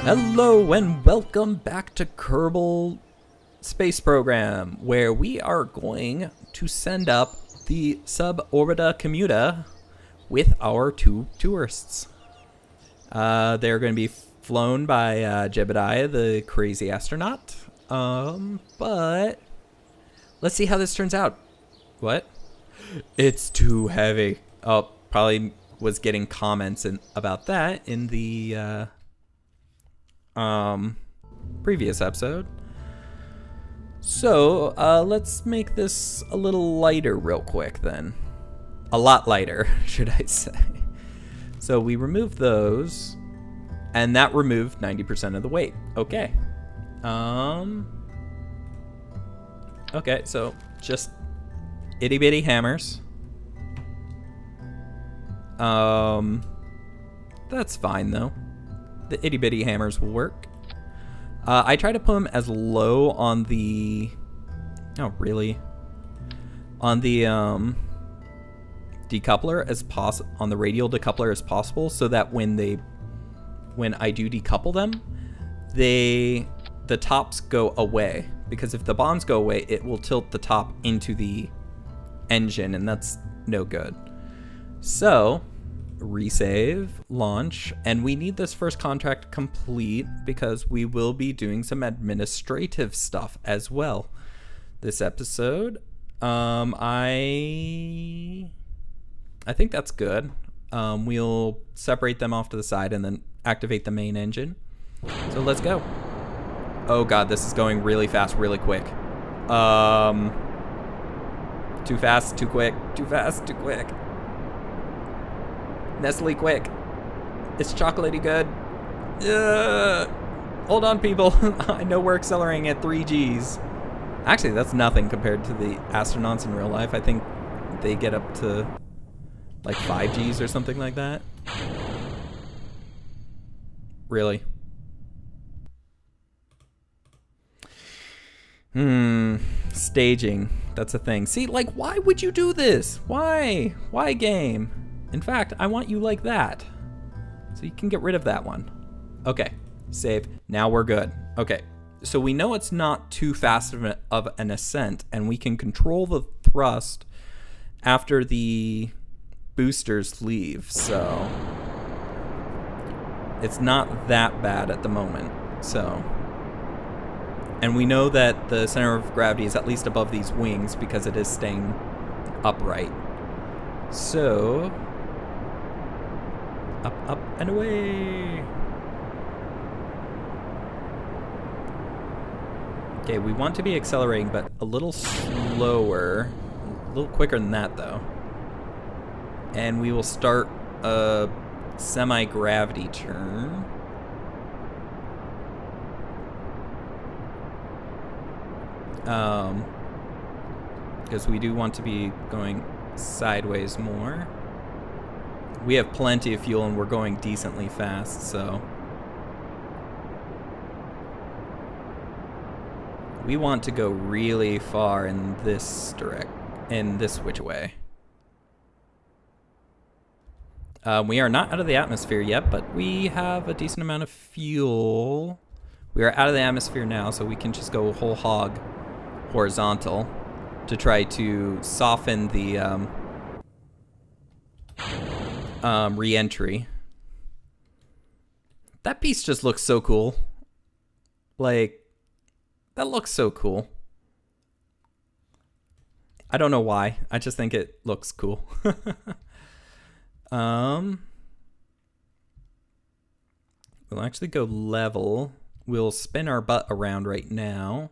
Hello and welcome back to Kerbal Space Program, where we are going to send up the Suborbita Commuta with our two tourists. They're going to be flown by Jebediah, the crazy astronaut. But let's see how this turns out. What? It's too heavy. Oh, probably was getting comments about that in the previous episode. So let's make this a little lighter real quick then. A lot lighter, should I say. So we removed those, and that removed 90% of the weight. Okay. Okay, so just itty bitty hammers. That's fine though. The itty bitty hammers will work. I try to put them as low on the, on the decoupler as possible, on the radial decoupler as possible, so that when I do decouple them, the tops go away. Because if the bombs go away, it will tilt the top into the engine, and that's no good. So, resave, launch, and we need this first contract complete because we will be doing some administrative stuff as well this episode. I think that's good. We'll separate them off to the side and then activate the main engine. So let's go. Oh god, this is going really fast, really quick. Too fast, too quick, too fast, too quick. Nestle, quick. It's chocolatey good. Hold on, people. I know we're accelerating at 3 Gs. Actually, that's nothing compared to the astronauts in real life. I think they get up to like 5 Gs or something like that. Really? Staging. That's a thing. See, like, why would you do this? Why? Why game? In fact, I want you like that. So you can get rid of that one. Okay, save. Now we're good. Okay, so we know it's not too fast of an ascent, and we can control the thrust after the boosters leave, so it's not that bad at the moment. So, and we know that the center of gravity is at least above these wings because it is staying upright. So, up, and away. Okay, we want to be accelerating, but a little slower. A little quicker than that, though. And we will start a semi-gravity turn. Because we do want to be going sideways more. We have plenty of fuel and we're going decently fast, so we want to go really far in this which way. We are not out of the atmosphere yet, but we have a decent amount of fuel. We are out of the atmosphere now, so we can just go whole hog horizontal to try to soften the re-entry. That piece just looks so cool. Like, that looks so cool. I don't know why. I just think it looks cool. We'll actually go level. We'll spin our butt around right now.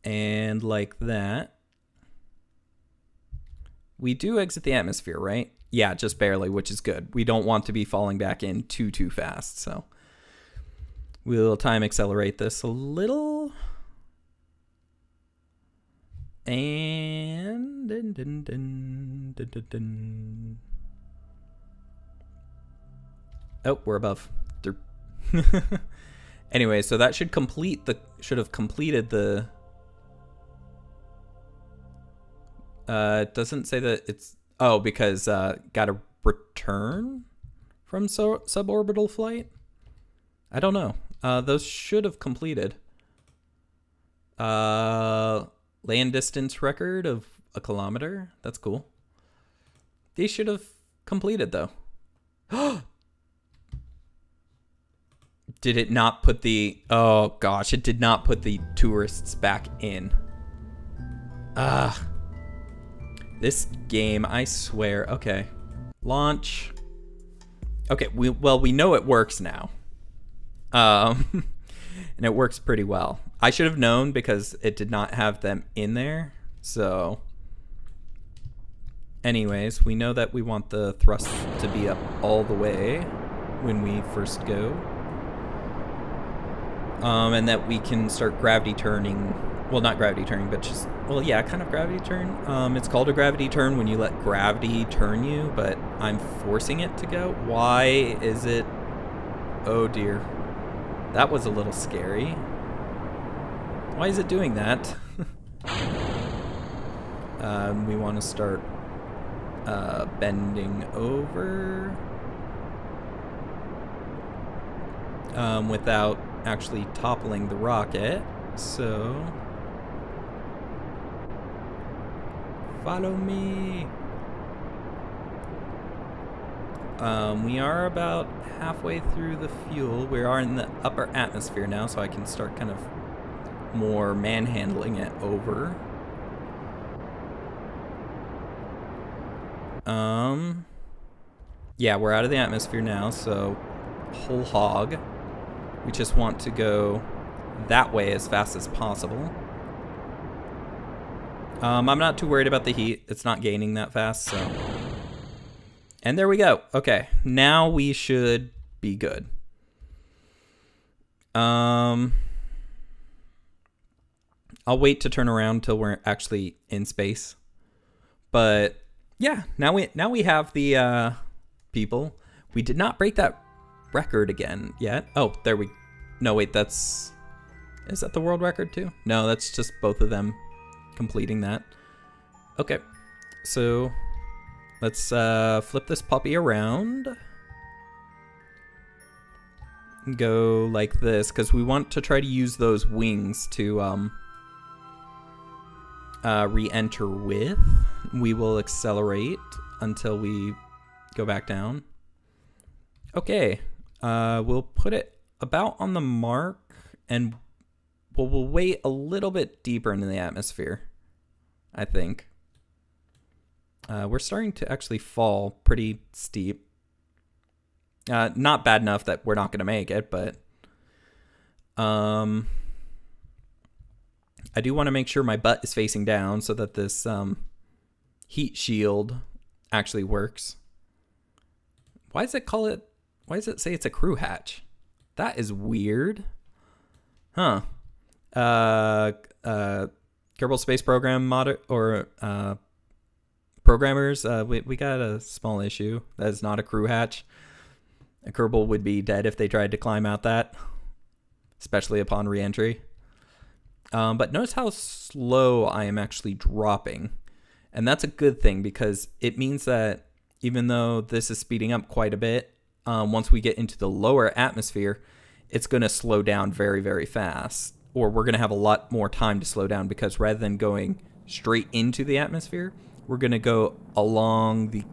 And like that. We do exit the atmosphere, right? Yeah, just barely, which is good. We don't want to be falling back in too fast, so we'll time accelerate this a little. And oh, we're above. Anyway, so that should have completed the it doesn't say that it's because gotta return from suborbital flight? I don't know. Those should have completed. Land distance record of 1 kilometer. That's cool. These should have completed, though. Did it not put the... Oh, gosh. It did not put the tourists back in. This game, I swear. Okay. Launch. Okay, we know it works now. And it works pretty well. I should have known because it did not have them in there. So... Anyways, we know that we want the thrust to be up all the way when we first go. And that we can start gravity turning. Well, not gravity turning, but just... Well, yeah, kind of gravity turn. It's called a gravity turn when you let gravity turn you, but I'm forcing it to go. Why is it... Oh, dear. That was a little scary. Why is it doing that? We want to start... bending over without actually toppling the rocket, so follow me. We are about halfway through the fuel. We are in the upper atmosphere now, so I can start kind of more manhandling it over. Yeah, we're out of the atmosphere now, so whole hog. We just want to go that way as fast as possible. I'm not too worried about the heat. It's not gaining that fast, so. And there we go. Okay, now we should be good. I'll wait to turn around until we're actually in space. But yeah, now we have the people. We did not break that record again yet. Oh, there we... No, wait, is that the world record too? No, that's just both of them completing that. Okay, so let's flip this puppy around. Go like this, because we want to try to use those wings to re-enter with. We will accelerate until we go back down. Okay, we'll put it about on the mark, and we'll wait a little bit deeper into the atmosphere, I think. We're starting to actually fall pretty steep. Not bad enough that we're not going to make it, but I do want to make sure my butt is facing down so that this heat shield actually works. Why does it say it's a crew hatch? That is weird. Huh. Kerbal Space Program programmers, we got a small issue. That is not a crew hatch. A Kerbal would be dead if they tried to climb out that, especially upon re-entry. But notice how slow I am actually dropping. And that's a good thing, because it means that even though this is speeding up quite a bit, once we get into the lower atmosphere, it's going to slow down very, very fast. Or we're going to have a lot more time to slow down, because rather than going straight into the atmosphere, we're going to go along the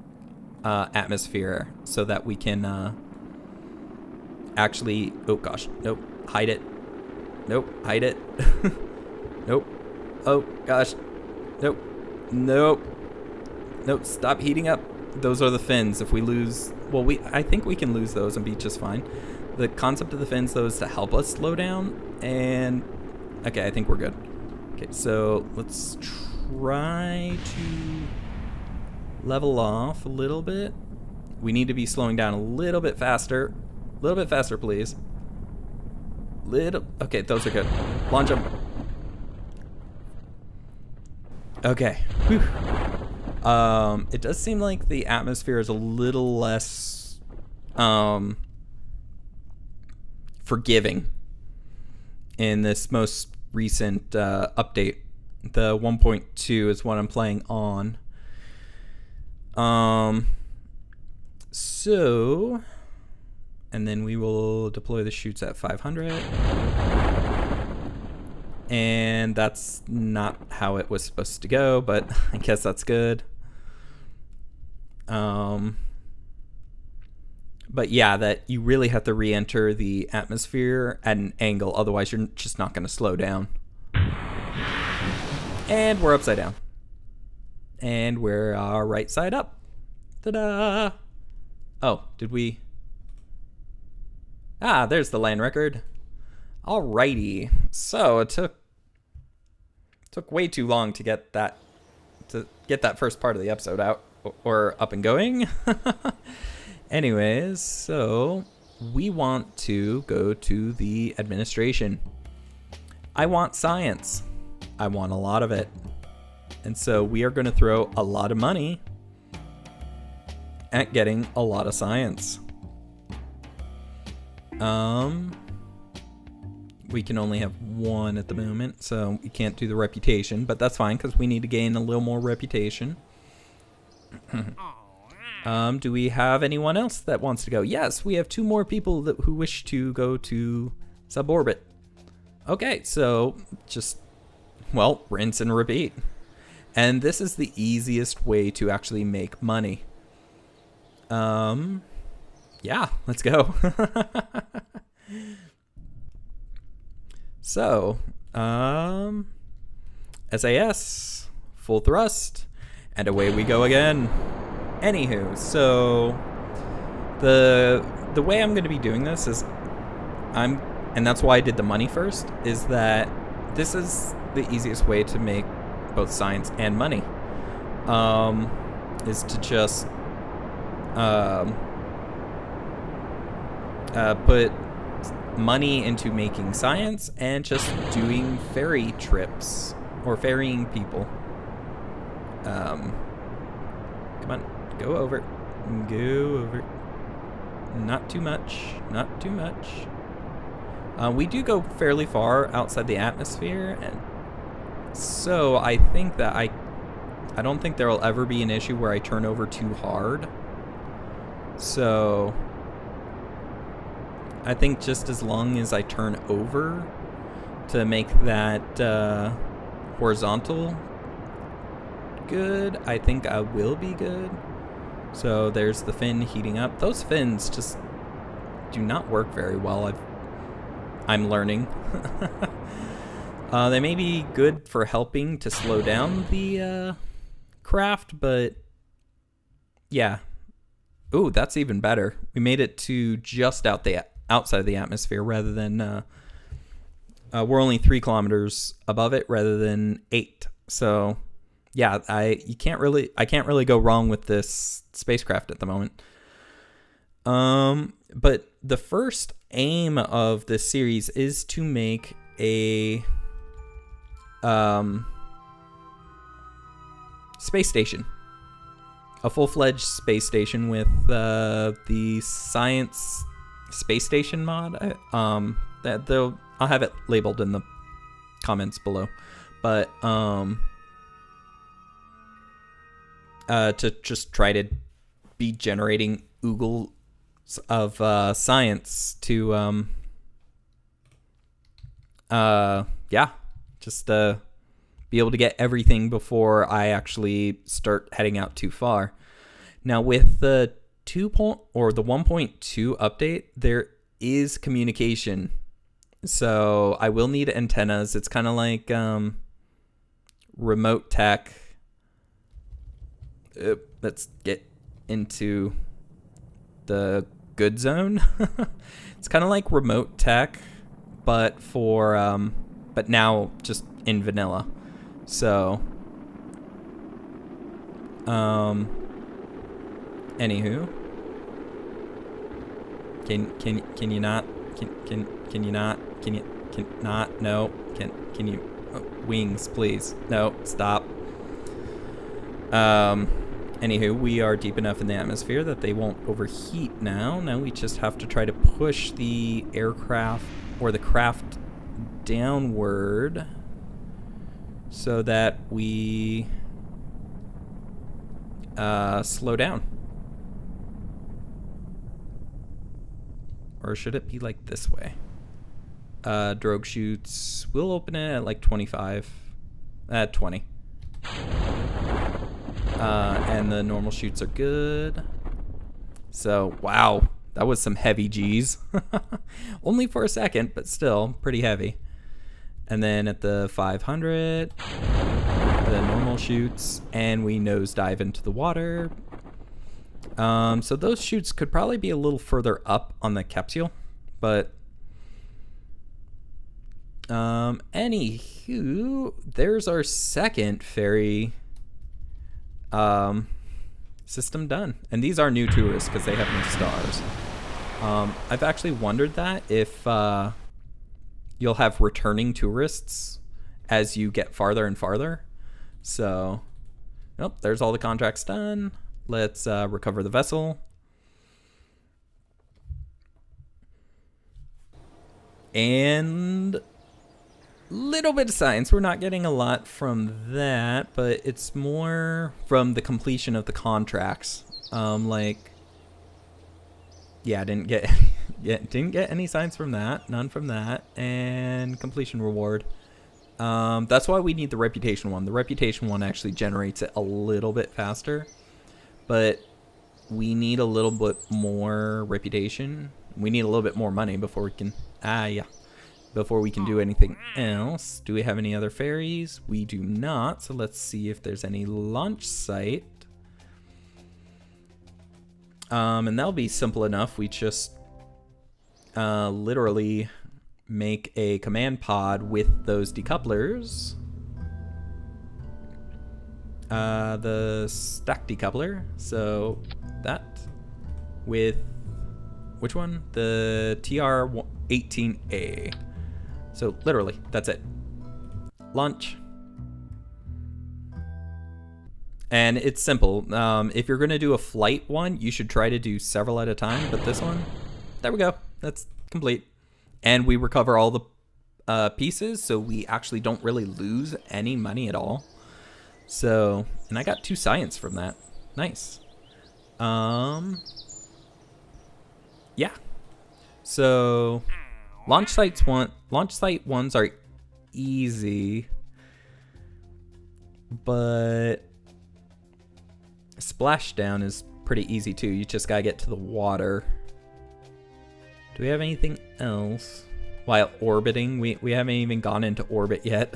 atmosphere so that we can actually... Oh, gosh. Nope. Hide it. Nope. Hide it. Nope. Oh, gosh. Nope. Nope. Nope. Stop heating up. Those are the fins. If we lose... Well, I think we can lose those and be just fine. The concept of the fins, though, is to help us slow down. And... Okay, I think we're good. Okay, so let's try to level off a little bit. We need to be slowing down a little bit faster. A little bit faster, please. Okay, those are good. Launch them. Okay. Whew. It does seem like the atmosphere is a little less forgiving in this most recent update. The 1.2 is what I'm playing on. So, and then we will deploy the chutes at 500. And that's not how it was supposed to go, but I guess that's good. But yeah, that you really have to re-enter the atmosphere at an angle, otherwise you're just not going to slow down. And we're upside down. And we're right side up. Ta-da! Oh, did we... Ah, there's the land record. Alrighty. So it took way too long to get that first part of the episode out or up and going. Anyways, so we want to go to the administration. I want science. I want a lot of it. And so we are going to throw a lot of money at getting a lot of science. We can only have one at the moment, so we can't do the reputation, but that's fine because we need to gain a little more reputation. Do we have anyone else that wants to go? Yes, we have 2 more people who wish to go to suborbit. Okay, so just, well, rinse and repeat. And this is the easiest way to actually make money. Yeah, let's go. So, SAS, full thrust, and away we go again. Anywho, so the way I'm going to be doing this is and that's why I did the money first, is that this is the easiest way to make both science and money, is to just put money into making science and just doing ferry trips or ferrying people. Come on, go over. Not too much. We do go fairly far outside the atmosphere, and so I think that I don't think there will ever be an issue where I turn over too hard. So I think just as long as I turn over to make that horizontal good, I think I will be good. So there's the fin heating up. Those fins just do not work very well. I'm learning. They may be good for helping to slow down the craft, but yeah. Ooh, that's even better. We made it to just outside of the atmosphere rather than we're only 3 kilometers above it rather than 8. So yeah, I can't really go wrong with this spacecraft at the moment. But the first aim of this series is to make a space station. A full-fledged space station with the science space station mod. I'll have it labeled in the comments below. But to just try to be generating oogles of science to just be able to get everything before I actually start heading out too far. Now with the 1.2 update, there is communication. So I will need antennas. It's kind of like remote tech. Let's get into the good zone. It's kind of like remote tech, but but now just in vanilla. So, anywho, can you not? No. Can you? Wings, please. No, stop. Anywho, we are deep enough in the atmosphere that they won't overheat now. Now we just have to try to push the aircraft or the craft downward so that we slow down. Or should it be like this way? Drogue chutes, we'll open it at like 25. 20. And the normal chutes are good. So, wow, that was some heavy G's. Only for a second, but still pretty heavy. And then at the 500, the normal chutes, and we nosedive into the water. So those chutes could probably be a little further up on the capsule, but anywho, there's our second ferry system done. And these are new tourists because they have new stars. I've actually wondered that if you'll have returning tourists as you get farther and farther. So, nope, there's all the contracts done. Let's recover the vessel. And little bit of science. We're not getting a lot from that, but it's more from the completion of the contracts. Yeah, didn't get any science from that. None from that. And completion reward. That's why we need the reputation one. The reputation one actually generates it a little bit faster. But we need a little bit more reputation. We need a little bit more money before we can... before we can do anything else. Do we have any other ferries? We do not. So let's see if there's any launch site. And that'll be simple enough. We just literally make a command pod with those decouplers. The stack decoupler. So that with which one? The TR-18A. So literally, that's it. Launch. And it's simple. If you're going to do a flight one, you should try to do several at a time. But this one, there we go. That's complete. And we recover all the pieces, so we actually don't really lose any money at all. So, and I got 2 science from that. Nice. Yeah. So, launch site ones are easy, but splashdown is pretty easy too. You just gotta get to the water. Do we have anything else while orbiting? We haven't even gone into orbit yet.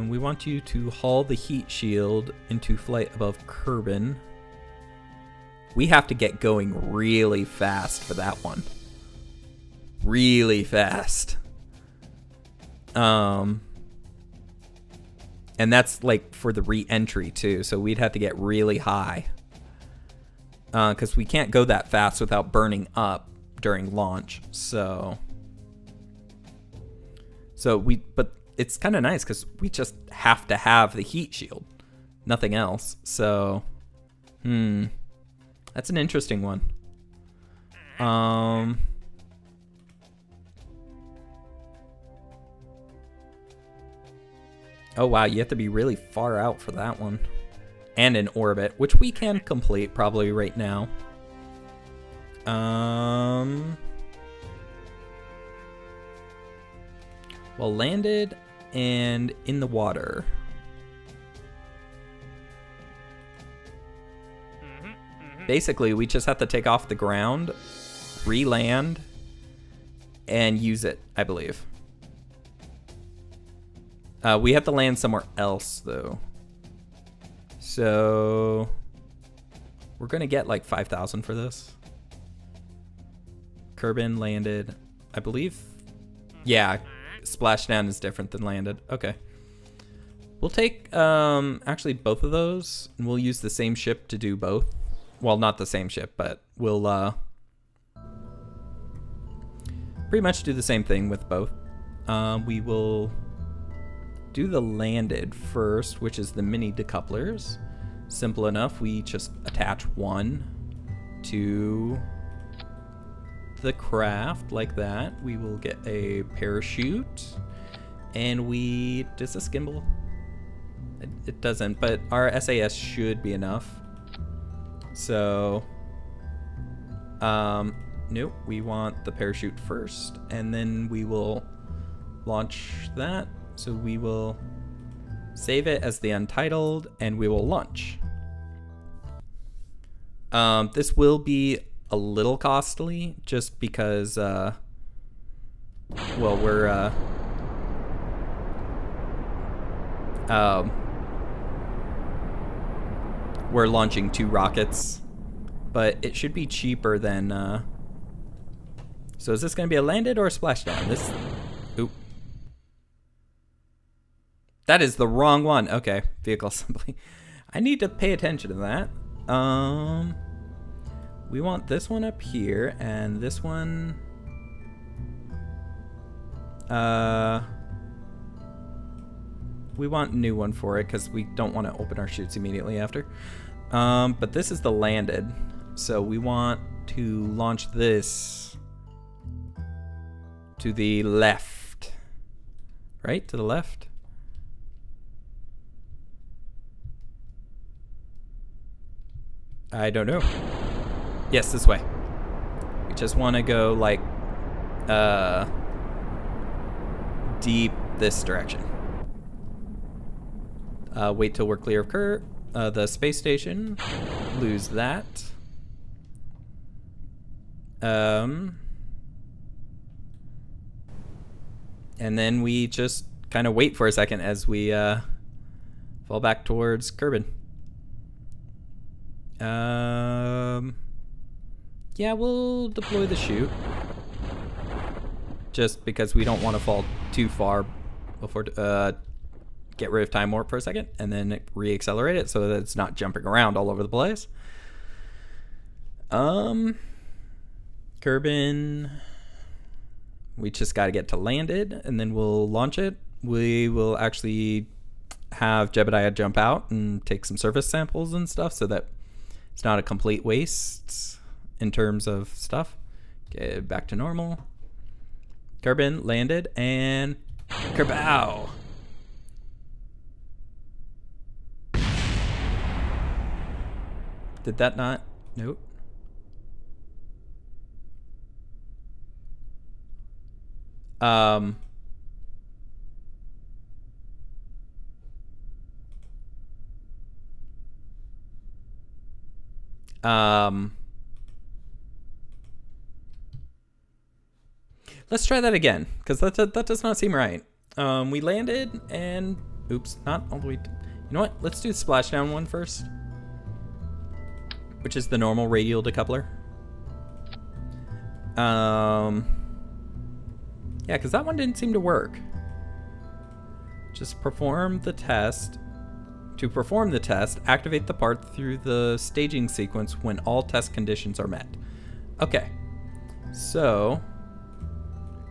We want you to haul the heat shield into flight above Kerbal. We have to get going really fast for that one. Really fast. And that's like for the re-entry too, so we'd have to get really high. Because we can't go that fast without burning up during launch. But it's kind of nice because we just have to have the heat shield, nothing else. So, that's an interesting one. Oh wow, you have to be really far out for that one. And in orbit, which we can complete probably right now. Well, landed and in the water. Basically, we just have to take off the ground, re-land, and use it, I believe. We have to land somewhere else, though. So we're going to get like 5,000 for this. Kerbal landed, I believe. Yeah, splashdown is different than landed. Okay. We'll take actually both of those, and we'll use the same ship to do both. Well, not the same ship, but we'll pretty much do the same thing with both. We will do the landed first, which is the mini decouplers. Simple enough. We just attach one to the craft like that. We will get a parachute, And does this gimbal? It doesn't, but our SAS should be enough. So, nope, we want the parachute first, and then we will launch that. So we will save it as the untitled, and we will launch. This will be a little costly, just because, well, we're launching 2 rockets, but it should be cheaper than, so is this going to be a landed or a splashdown? Oop. That is the wrong one. Okay, vehicle assembly. I need to pay attention to that. We want this one up here, and this one, we want a new one for it because we don't want to open our chutes immediately after. But this is the landed, so we want to launch this to the left. Right? To the left? I don't know. Yes, this way. We just want to go like deep this direction. Wait till we're clear of the space station. Lose that. And then we just kind of wait for a second as we fall back towards Kerbal. Yeah, we'll deploy the chute. Just because we don't want to fall too far before get rid of time warp for a second and then re-accelerate it so that it's not jumping around all over the place. Kerbal, we just got to get to landed and then we'll launch it. We will actually have Jebediah jump out and take some surface samples and stuff so that it's not a complete waste in terms of stuff. Get back to normal. Kerbal landed and Kerbal. Did that not? Nope. Let's try that again, because that does not seem right. We landed and oops, not all the way. You know what? Let's do the splashdown one first, which is the normal radial decoupler. Yeah, because that one didn't seem to work. Just perform the test. To perform the test, activate the part through the staging sequence when all test conditions are met. Okay, so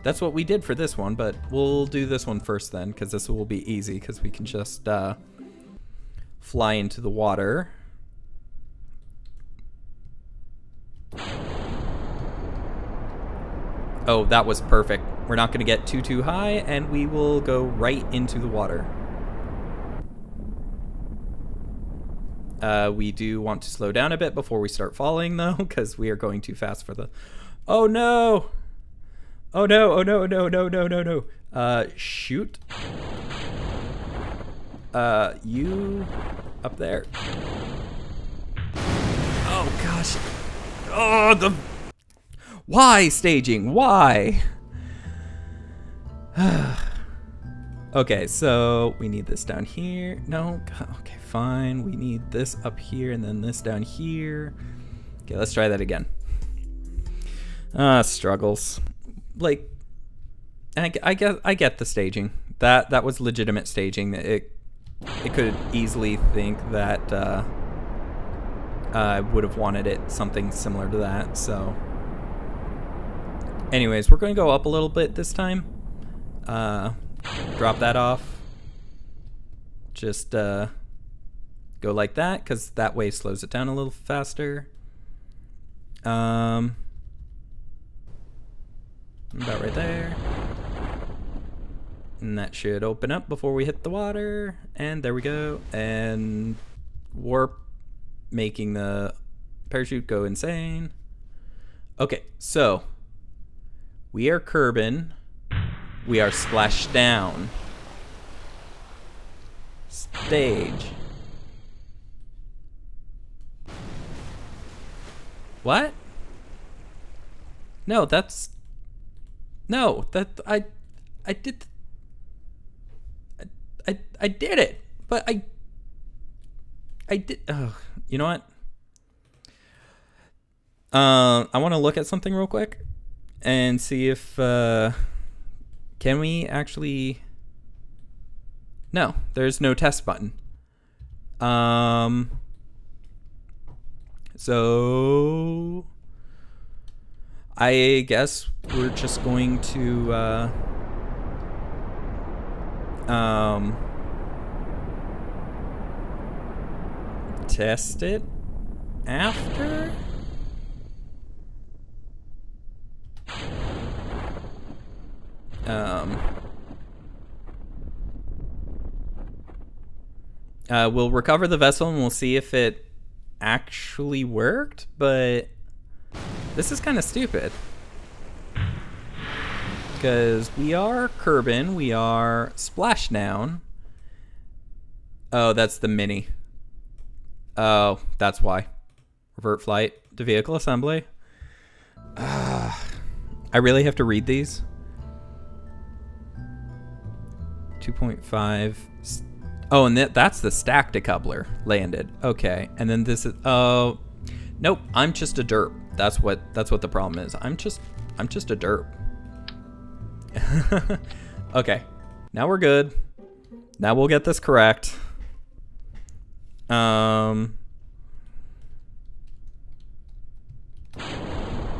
that's what we did for this one, but we'll do this one first then, because this will be easy, because we can just fly into the water. Oh, that was perfect. We're not going to get too high, and we will go right into the water. We do want to slow down a bit before we start falling, though, because we are going too fast for the... Oh, no! Oh, no, oh, no, no, no, no, no, no. Shoot. You up there. Oh, gosh. Oh, the... Why staging? Why? Okay, so we need this down here. No, okay, fine. We need this up here and then this down here. Okay, let's try that again. Struggles. Like, I get the staging. That was legitimate staging. It could easily think that I would have wanted it something similar to that. So, anyways, we're going to go up a little bit this time. Drop that off. Just go like that, because that way slows it down a little faster. About right there. And that should open up before we hit the water. And there we go. And warp, making the parachute go insane. Okay, so we are Kerbin. We are splashed down. Stage. What? No, that's... No, that... I did... I did it, but I did... Oh, you know what? I want to look at something real quick and see if... can we actually... No, there's no test button. So I guess we're just going to test it after. We'll recover the vessel and we'll see if it actually worked, but this is kind of stupid. Because we are Kerbin, we are splashdown. Oh, that's the mini. Oh, that's why. Revert flight to vehicle assembly. I really have to read these. 2.5. Oh, and that's the stack decoupler landed. Okay, and then this is... Oh, nope. I'm just a derp. That's what the problem is. I'm just a derp. Okay, now we're good. Now we'll get this correct.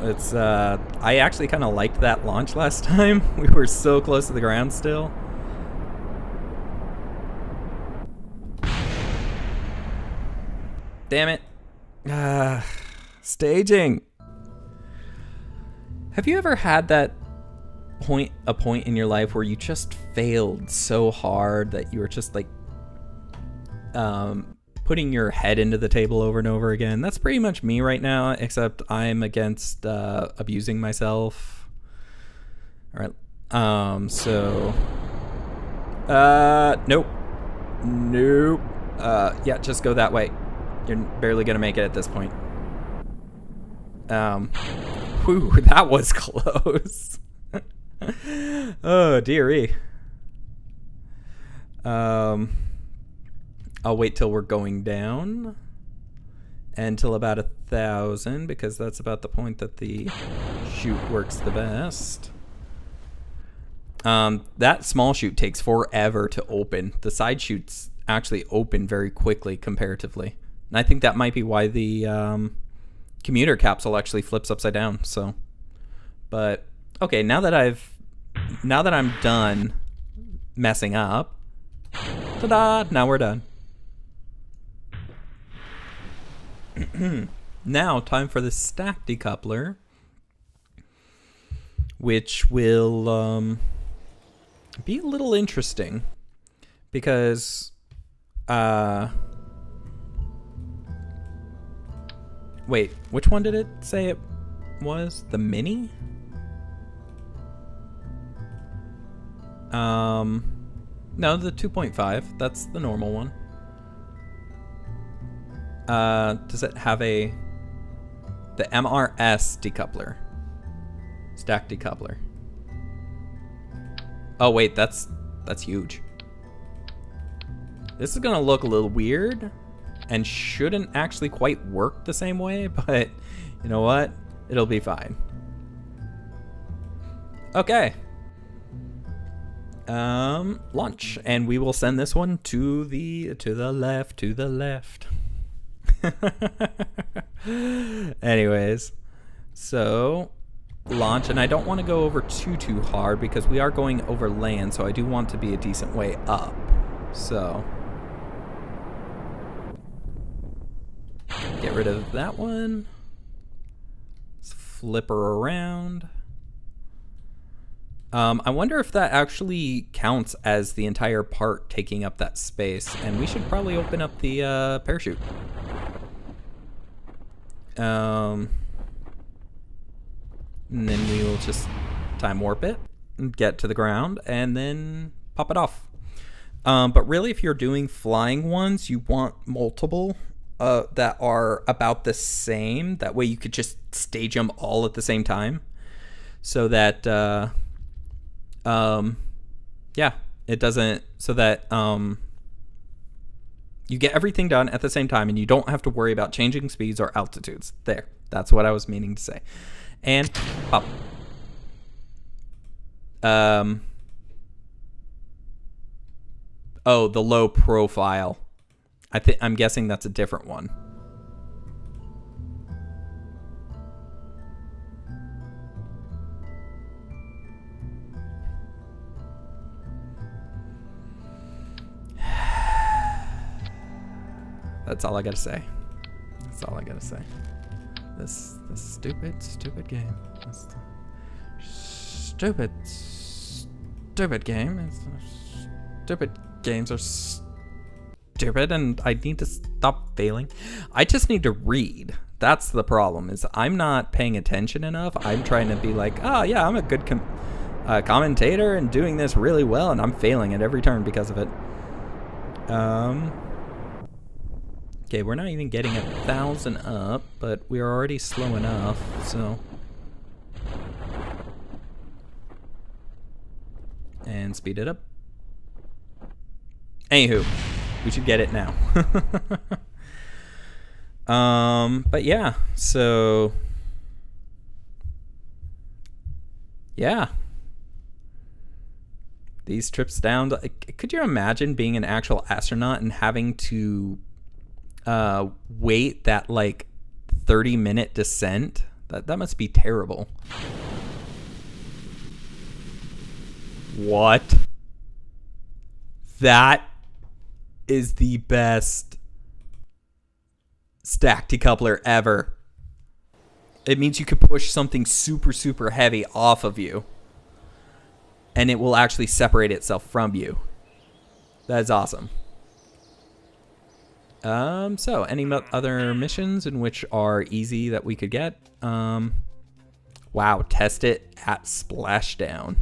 It's I actually kind of liked that launch last time. We were so close to the ground still. Damn it. Staging. Have you ever had that a point in your life where you just failed so hard that you were just like putting your head into the table over and over again? That's pretty much me right now, except I'm against abusing myself. All right. So nope. Yeah, just go that way. You're barely gonna make it at this point. Whew, that was close. Oh, dearie. I'll wait till we're going down. And till about 1,000, because that's about the point that the chute works the best. That small chute takes forever to open. The side chutes actually open very quickly comparatively. And I think that might be why the commuter capsule actually flips upside down. So, but okay, now that I'm done messing up, ta-da! Now we're done. Now, time for the stack decoupler, which will be a little interesting because wait, which one did it say it was? The mini? No, the 2.5. That's the normal one. Does it have the MRS decoupler? Stack decoupler. Oh wait, that's huge. This is gonna look a little weird and shouldn't actually quite work the same way, but you know what? It'll be fine. Okay. Launch, and we will send this one to the left. Anyways, so launch, and I don't want to go over too hard because we are going over land, so I do want to be a decent way up. So get rid of that one. Let's flip her around. I wonder if that actually counts as the entire part taking up that space, and we should probably open up the parachute. And then we will just time warp it and get to the ground and then pop it off. But really, if you're doing flying ones, you want multiple that are about the same. That way you could just stage them all at the same time. So that, yeah, it doesn't, so that you get everything done at the same time and you don't have to worry about changing speeds or altitudes. There, that's what I was meaning to say. And pop. Oh, the low profile. I'm guessing that's a different one. That's all I gotta say. That's all I gotta say. This stupid game. This stupid game. Stupid games are stupid, and I need to stop failing. I just need to read. That's the problem. Is I'm not paying attention enough. I'm trying to be like, oh yeah, I'm a good commentator and doing this really well, and I'm failing at every turn because of it. Okay, we're not even getting 1,000 up, but we're already slow enough, so. And speed it up. Anywho, we should get it now. But yeah, so. Yeah. These trips down, could you imagine being an actual astronaut and having to wait that like 30-minute descent? That must be terrible. What? That is the best stack decoupler ever. It means you could push something super heavy off of you and it will actually separate itself from you. That is awesome. So any other missions in which are easy that we could get? Wow, test it at splashdown.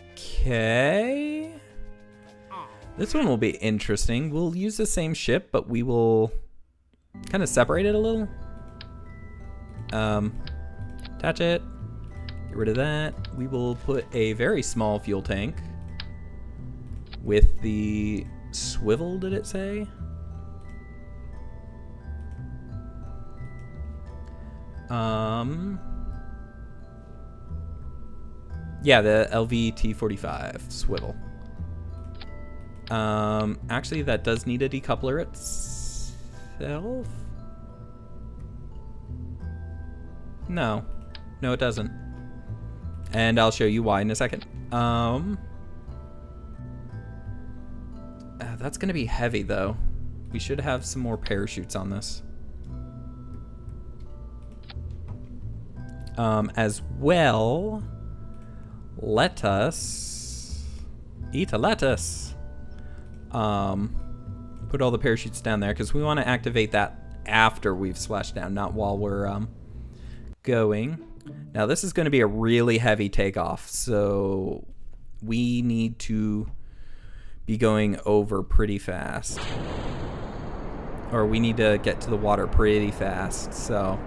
Okay. This one will be interesting. We'll use the same ship, but we will kind of separate it a little. Attach it. Get rid of that. We will put a very small fuel tank with the swivel, did it say? Yeah, the LVT-45 swivel. Actually, that does need a decoupler itself. No, it doesn't. And I'll show you why in a second. That's gonna be heavy though. We should have some more parachutes on this. As well, let us eat a lettuce. Put all the parachutes down there because we want to activate that after we've splashed down, not while we're going. Now this is going to be a really heavy takeoff, so we need to be going over pretty fast, or we need to get to the water pretty fast. So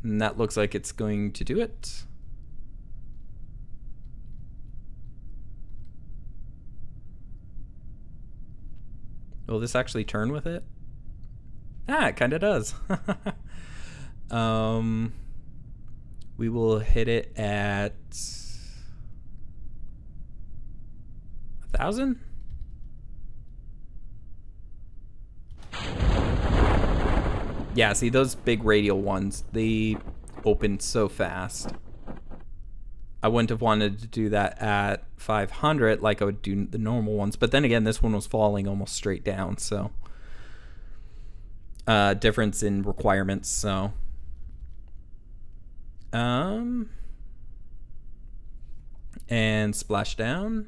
and that looks like it's going to do it. Will this actually turn with it? Ah, it kind of does. We will hit it at 1,000? Yeah, see those big radial ones, they open so fast. I wouldn't have wanted to do that at 500 like I would do the normal ones. But then again, this one was falling almost straight down, so difference in requirements. So and splashdown.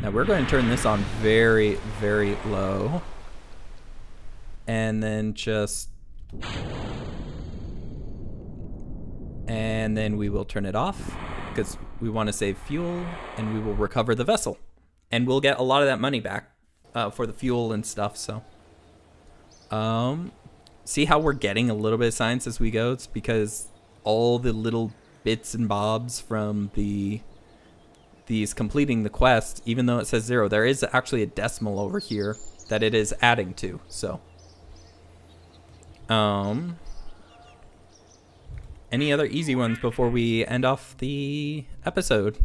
Now we're going to turn this on very, very low, and then and then we will turn it off because we want to save fuel, and we will recover the vessel, and we'll get a lot of that money back for the fuel and stuff. So see how we're getting a little bit of science as we go? It's because all the little bits and bobs from these completing the quest, even though it says 0, there is actually a decimal over here that it is adding to. So any other easy ones before we end off the episode?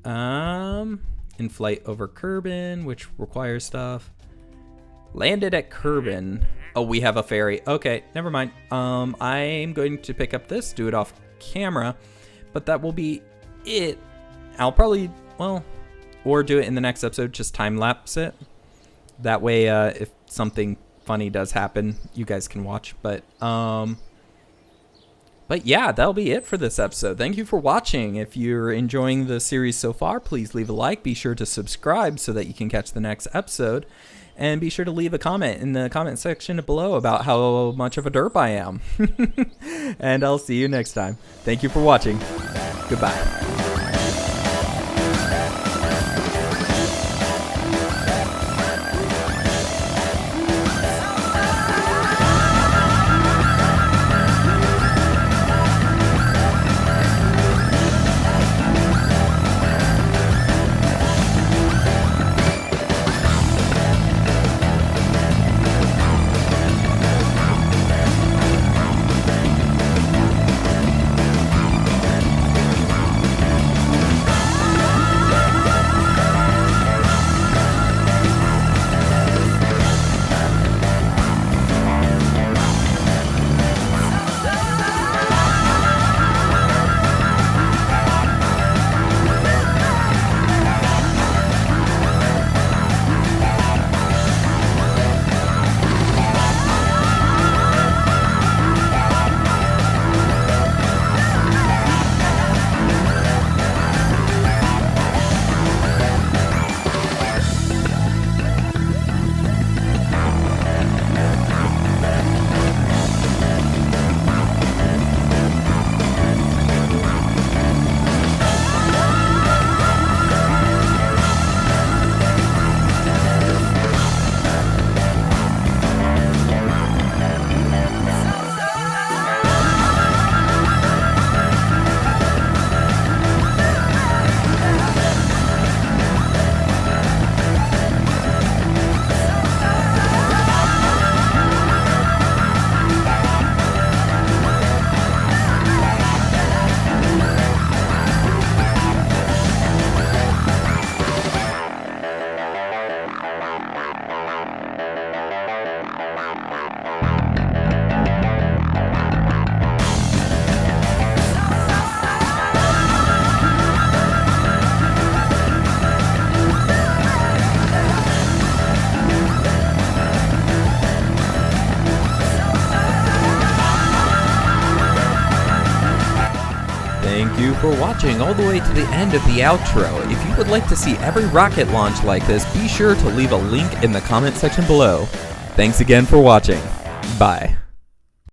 In flight over Kerbal, which requires stuff. Landed at Kerbal. Oh, we have a ferry. Okay, never mind. I'm going to pick up this, do it off camera, but that will be it. I'll probably, or do it in the next episode, just time lapse it. That way, if something funny does happen, you guys can watch. But yeah, that'll be it for this episode. Thank you for watching. If you're enjoying the series so far, please leave a like. Be sure to subscribe so that you can catch the next episode. And be sure to leave a comment in the comment section below about how much of a derp I am. And I'll see you next time. Thank you for watching. Goodbye. For watching all the way to the end of the outro. If you would like to see every rocket launch like this, be sure to leave a link in the comment section below. Thanks again for watching. Bye.